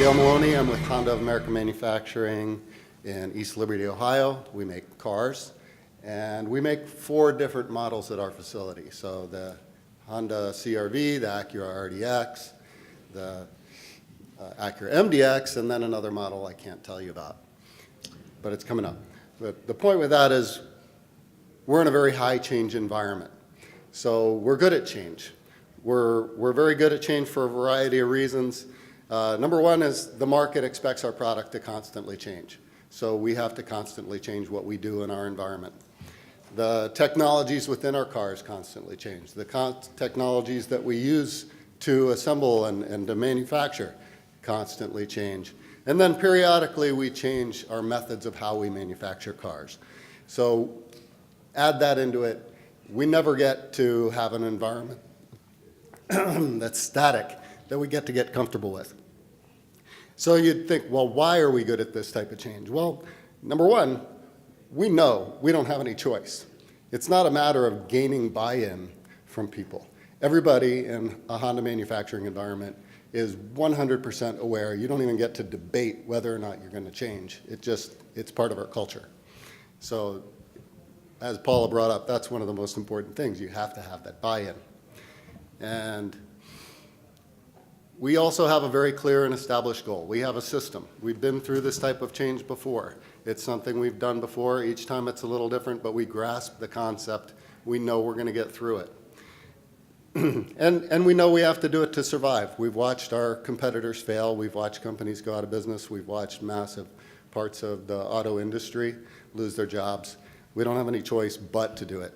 Dale Maloney. I'm with Honda of America Manufacturing in East Liberty, Ohio. We make cars, and we make 4 different models at our facility. So the Honda CR-V, the Acura RDX, the Acura MDX, and then another model I can't tell you about, but it's coming up. But the point with that is we're in a very high change environment. So we're good at change. We're very good at change for a variety of reasons. Number one is the market expects our product to constantly change. So we have to constantly change what we do in our environment. The technologies within our cars constantly change. The technologies that we use to assemble and to manufacture constantly change. And then periodically we change our methods of how we manufacture cars. So add that into it. We never get to have an environment that's static that we get to get comfortable with. So you'd think, well, why are we good at this type of change? Well, number one, we know we don't have any choice. It's not a matter of gaining buy-in from people. Everybody in a Honda manufacturing environment is 100% aware. You don't even get to debate whether or not you're going to change. It's part of our culture. So as Paula brought up, that's one of the most important things. You have to have that buy-in. And we also have a very clear and established goal. We have a system. We've been through this type of change before. It's something we've done before. Each time it's a little different, but we grasp the concept. We know we're going to get through it. And we know we have to do it to survive. We've watched our competitors fail. We've watched companies go out of business. We've watched massive parts of the auto industry lose their jobs. We don't have any choice but to do it.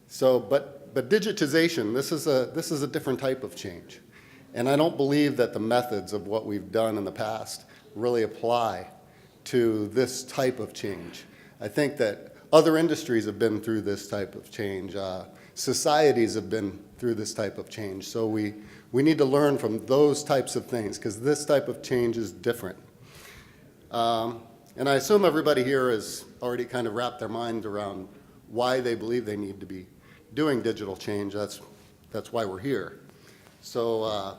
So, but digitization, this is a different type of change. And I don't believe that the methods of what we've done in the past really apply to this type of change. I think that other industries have been through this type of change. Societies have been through this type of change. So we need to learn from those types of things because this type of change is different. And I assume everybody here has already kind of wrapped their mind around why they believe they need to be doing digital change. That's why we're here. So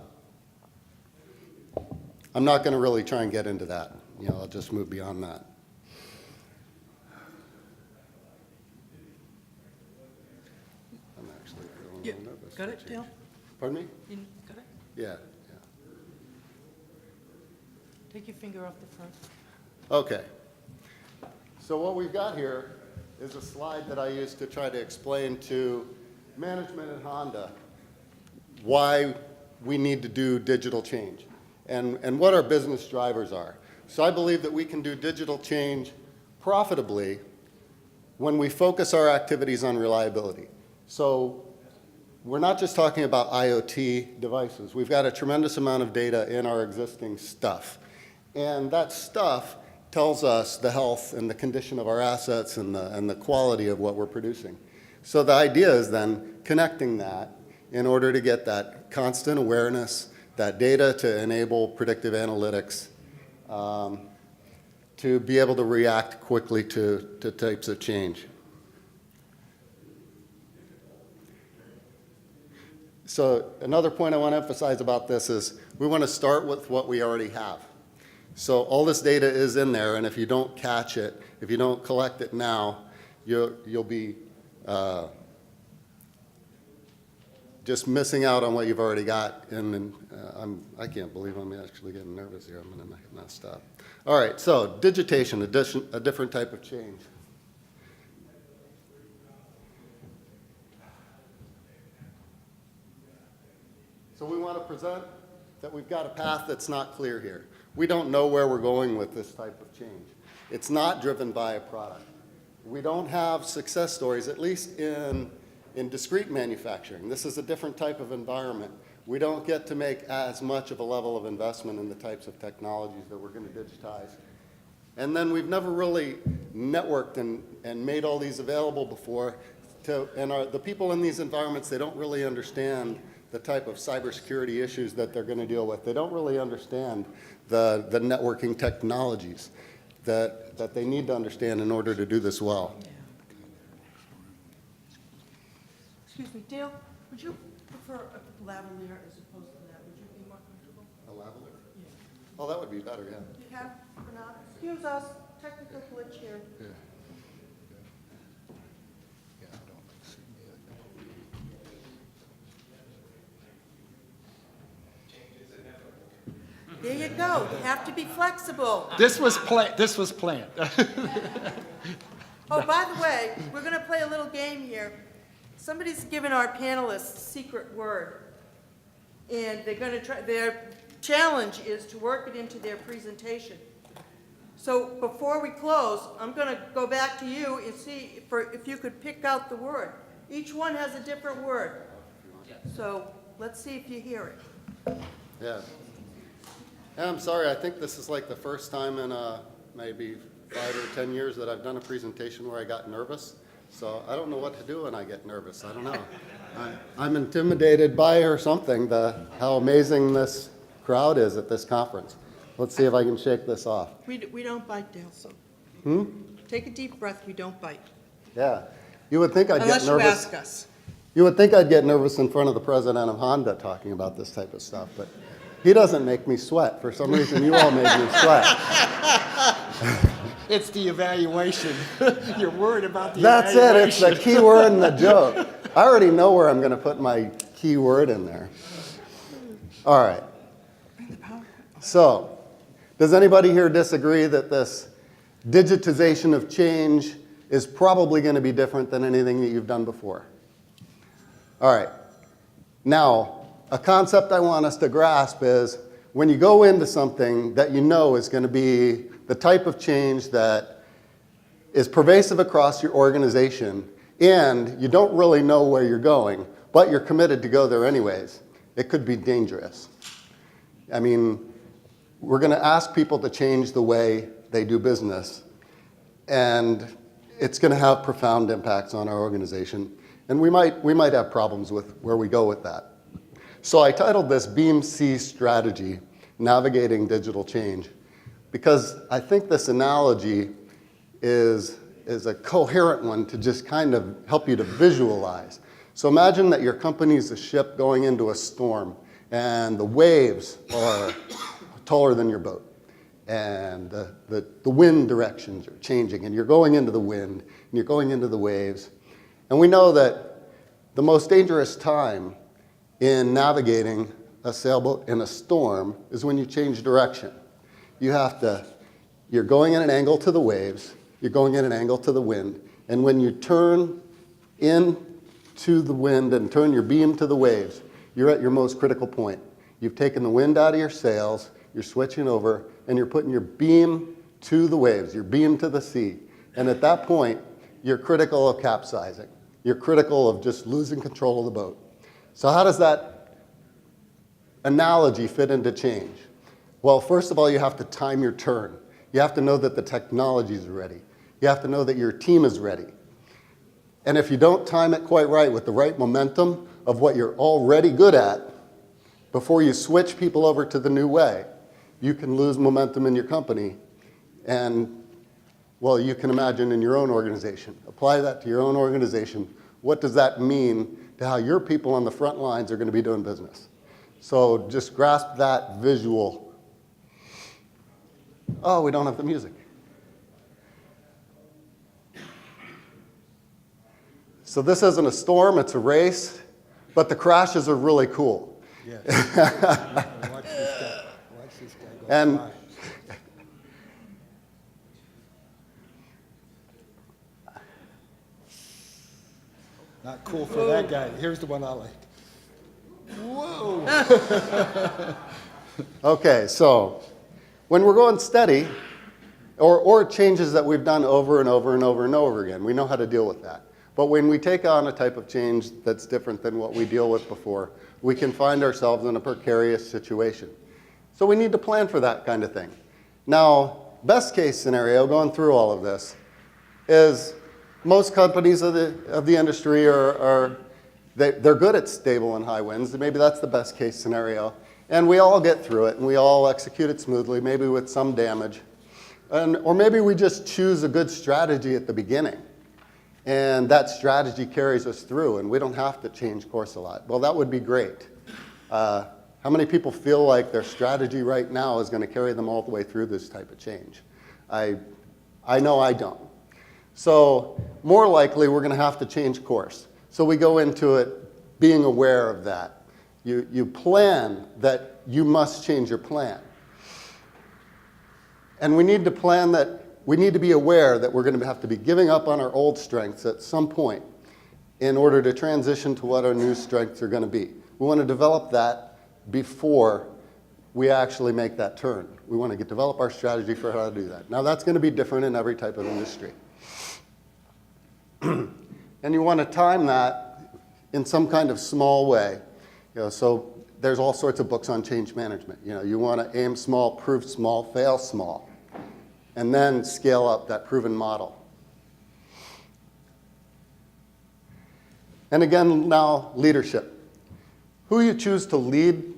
I'm not going to really try and get into that. I'll just move beyond that. I'm actually feeling a little nervous. Got it, Dale? Pardon me? You got it? Yeah. Take your finger off the front. Okay. So what we've got here is a slide that I used to try to explain to management at Honda why we need to do digital change and what our business drivers are. So I believe that we can do digital change profitably when we focus our activities on reliability. So we're not just talking about IoT devices. We've got a tremendous amount of data in our existing stuff. And that stuff tells us the health and the condition of our assets and the quality of what we're producing. So the idea is then connecting that in order to get that constant awareness, that data to enable predictive analytics, to be able to react quickly to types of change. So another point I want to emphasize about this is we want to start with what we already have. So all this data is in there, and if you don't catch it, if you don't collect it now, you'll be just missing out on what you've already got. And I can't believe I'm actually getting nervous here. I'm going to make it messed up. All right, so digitation, a different type of change. So we want to present that we've got a path that's not clear here. We don't know where we're going with this type of change. It's not driven by a product. We don't have success stories, at least in discrete manufacturing. This is a different type of environment. We don't get to make as much of a level of investment in the types of technologies that we're going to digitize. And then we've never really networked and made all these available before. The people in these environments, they don't really understand the type of cybersecurity issues that they're going to deal with. They don't really understand the networking technologies that they need to understand in order to do this well. Yeah. Excuse me, Dale, would you prefer a lavalier as opposed to that? Would you be more comfortable? A lavalier? Yeah. Oh, that would be better, yeah. You have for now? Excuse us, technical glitch here. Yeah. Yeah, I don't see it. There you go. You have to be flexible. This was planned. Oh, by the way, we're going to play a little game here. Somebody's given our panelists a secret word, and they're going to try. Their challenge is to work it into their presentation. So before we close, I'm going to go back to you and see if you could pick out the word. Each one has a different word. So let's see if you hear it. Yeah. Yeah, I'm sorry, I think this is like the first time in maybe 5 or 10 years that I've done a presentation where I got nervous. So I don't know what to do when I get nervous. I don't know. I'm intimidated by or something, how amazing this crowd is at this conference. Let's see if I can shake this off. We don't bite, Dale, so. Take a deep breath, we don't bite. Yeah. You would think I'd get Unless you nervous. ask us. You would think I'd get nervous in front of the president of Honda talking about this type of stuff, but he doesn't make me sweat. For some reason, you all make me sweat. It's the evaluation. You're worried about the That's it. It's evaluation. the key word in the joke. I already know where I'm going to put my key word in there. All right. So, does anybody here disagree that this digitization of change is probably going to be different than anything that you've done before? All right. Now, a concept I want us to grasp is when you go into something that you know is going to be the type of change that is pervasive across your organization, and you don't really know where you're going, but you're committed to go there anyways, it could be dangerous. I mean, we're going to ask people to change the way they do business, and it's going to have profound impacts on our organization, and we might have problems with where we go with that. So I titled this Beam C Strategy, Navigating Digital Change, because I think this analogy is a coherent one to just kind of help you to visualize. So imagine that your company's a ship going into a storm, and the waves are taller than your boat, and the wind directions are changing, and you're going into the wind, and you're going into the waves. And we know that the most dangerous time in navigating a sailboat in a storm is when you change direction. You're going at an angle to the waves, you're going at an angle to the wind, and when you turn into the wind and turn your beam to the waves, you're at your most critical point. You've taken the wind out of your sails, you're switching over, and you're putting your beam to the waves, your beam to the sea. And at that point, you're critical of capsizing. You're critical of just losing control of the boat. So how does that analogy fit into change? Well, first of all, you have to time your turn. You have to know that the technology is ready. You have to know that your team is ready. And if you don't time it quite right with the right momentum of what you're already good at, before you switch people over to the new way, you can lose momentum in your company. And, well, you can imagine in your own organization. Apply that to your own organization. What does that mean to how your people on the front lines are going to be doing business? So just grasp that visual. Oh, we don't have the music. So this isn't a storm, it's a race, but the crashes are really cool. Yes. Watch this guy go And by. Not cool for that guy. Here's the one I like. Whoa! okay, so when we're going steady, or changes that we've done over and over and over and over again, we know how to deal with that. But when we take on a type of change that's different than what we deal with before, we can find ourselves in a precarious situation. So we need to plan for that kind of thing. Now, best case scenario, going through all of this, is most companies of the industry they're good at stable and high winds, and maybe that's the best case scenario. And we all get through it, and we all execute it smoothly, maybe with some damage. Or maybe we just choose a good strategy at the beginning, and that strategy carries us through, and we don't have to change course a lot. Well, that would be great. How many people feel like their strategy right now is going to carry them all the way through this type of change? I know I don't. So more likely, we're going to have to change course. So we go into it being aware of that. You plan that you must change your plan. And we need to plan that, we need to be aware that we're going to have to be giving up on our old strengths at some point in order to transition to what our new strengths are going to be. We want to develop that before we actually make that turn. We want to develop our strategy for how to do that. Now, that's going to be different in every type of industry. And you want to time that in some kind of small way. So there's all sorts of books on change management. You want to aim small, prove small, fail small, and then scale up that proven model. And again, now leadership. Who you choose to lead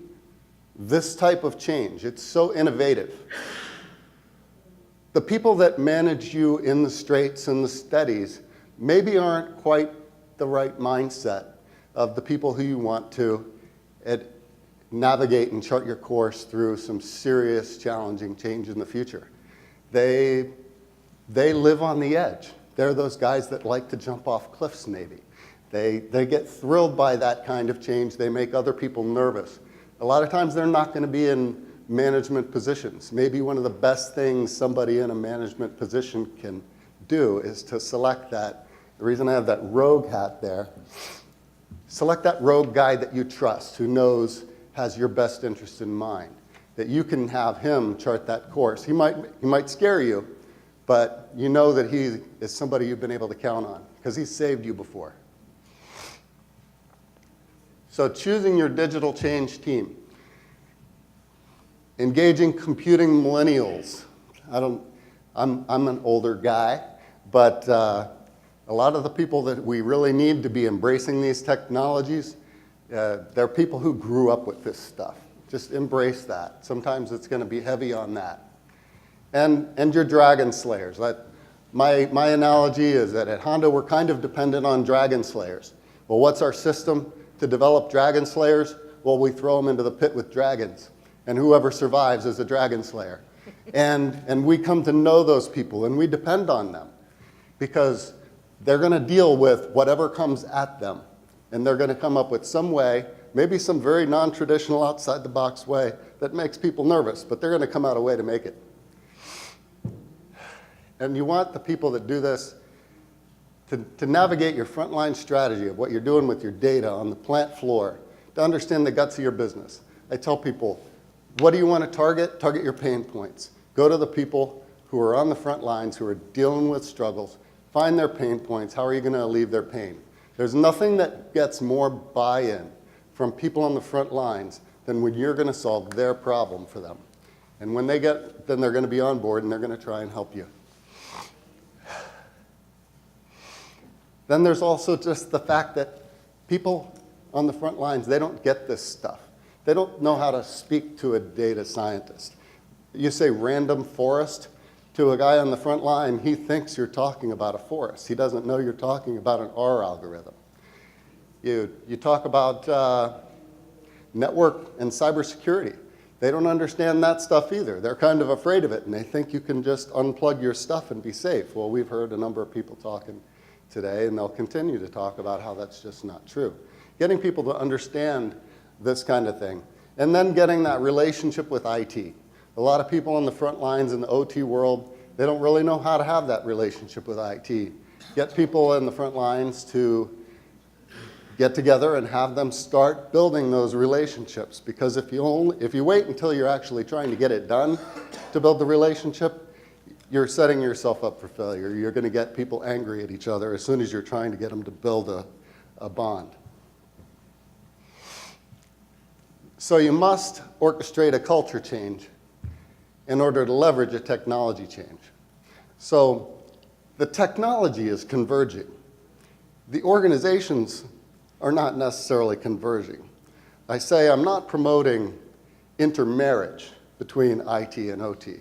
this type of change, it's so innovative. The people that manage you in the straights and the steadies maybe aren't quite the right mindset of the people who you want to navigate and chart your course through some serious, challenging change in the future. They live on the edge. They're those guys that like to jump off cliffs, maybe. They get thrilled by that kind of change. They make other people nervous. A lot of times they're not going to be in management positions. Maybe one of the best things somebody in a management position can do is to select that. The reason I have that rogue hat there, select that rogue guy that you trust, who has your best interest in mind, that you can have him chart that course. He might scare you, but you know that he is somebody you've been able to count on because he's saved you before. So choosing your digital change team. Engaging computing millennials. I'm an older guy, but a lot of the people that we really need to be embracing these technologies, they're people who grew up with this stuff. Just embrace that. Sometimes it's going to be heavy on that. And your dragon slayers. My analogy is that at Honda, we're kind of dependent on dragon slayers. Well, what's our system to develop dragon slayers? Well, we throw them into the pit with dragons. And whoever survives is a dragon slayer. And we come to know those people, and we depend on them. Because they're going to deal with whatever comes at them. And they're going to come up with some way, maybe some very non-traditional outside-the-box way that makes people nervous, but they're going to come out a way to make it. And you want the people that do this to navigate your frontline strategy of what you're doing with your data on the plant floor, to understand the guts of your business. I tell people, what do you want to target? Target your pain points. Go to the people who are on the front lines, who are dealing with struggles. Find their pain points. How are you going to alleviate their pain? There's nothing that gets more buy-in from people on the front lines than when you're going to solve their problem for them. And when they get, then they're going to be on board and they're going to try and help you. Then there's also just the fact that people on the front lines, they don't get this stuff. They don't know how to speak to a data scientist. You say random forest to a guy on the front line, he thinks you're talking about a forest. He doesn't know you're talking about an R algorithm. You talk about network and cybersecurity. They don't understand that stuff either. They're kind of afraid of it, and they think you can just unplug your stuff and be safe. Well, we've heard a number of people talking today, and they'll continue to talk about how that's just not true. Getting people to understand this kind of thing, and then getting that relationship with IT. A lot of people on the front lines in the OT world, they don't really know how to have that relationship with IT. Get people in the front lines to get together and have them start building those relationships, because if you wait until you're actually trying to get it done to build the relationship, you're setting yourself up for failure. You're going to get people angry at each other as soon as you're trying to get them to build a bond. So you must orchestrate a culture change in order to leverage a technology change. So the technology is converging. The organizations are not necessarily converging. I say I'm not promoting intermarriage between IT and OT.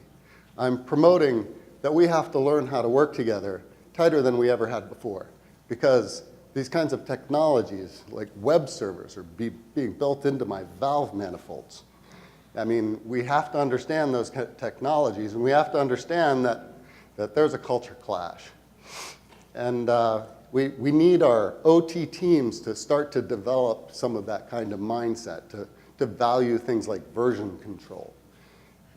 I'm promoting that we have to learn how to work together tighter than we ever had before, because these kinds of technologies, like web servers, are being built into my valve manifolds. I mean, we have to understand those technologies, and we have to understand that there's a culture clash. And we need our OT teams to start to develop some of that kind of mindset, to value things like version control,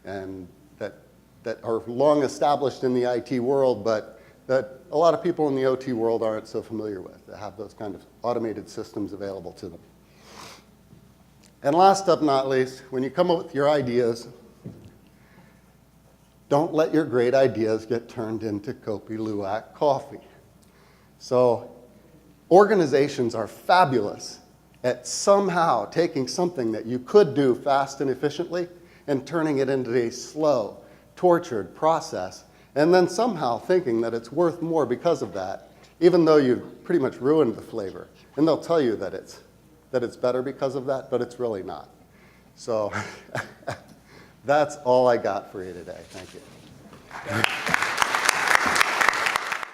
and that are long established in the IT world, but that a lot of people in the OT world aren't so familiar with, that have those kind of automated systems available to them. And last but not least, when you come up with your ideas, don't let your great ideas get turned into Kopi Luwak coffee. So organizations are fabulous at somehow taking something that you could do fast and efficiently and turning it into a slow, tortured process, and then somehow thinking that it's worth more because of that, even though you've pretty much ruined the flavor. And they'll tell you that it's better because of that, but it's really not. So that's all I got for you today. Thank you.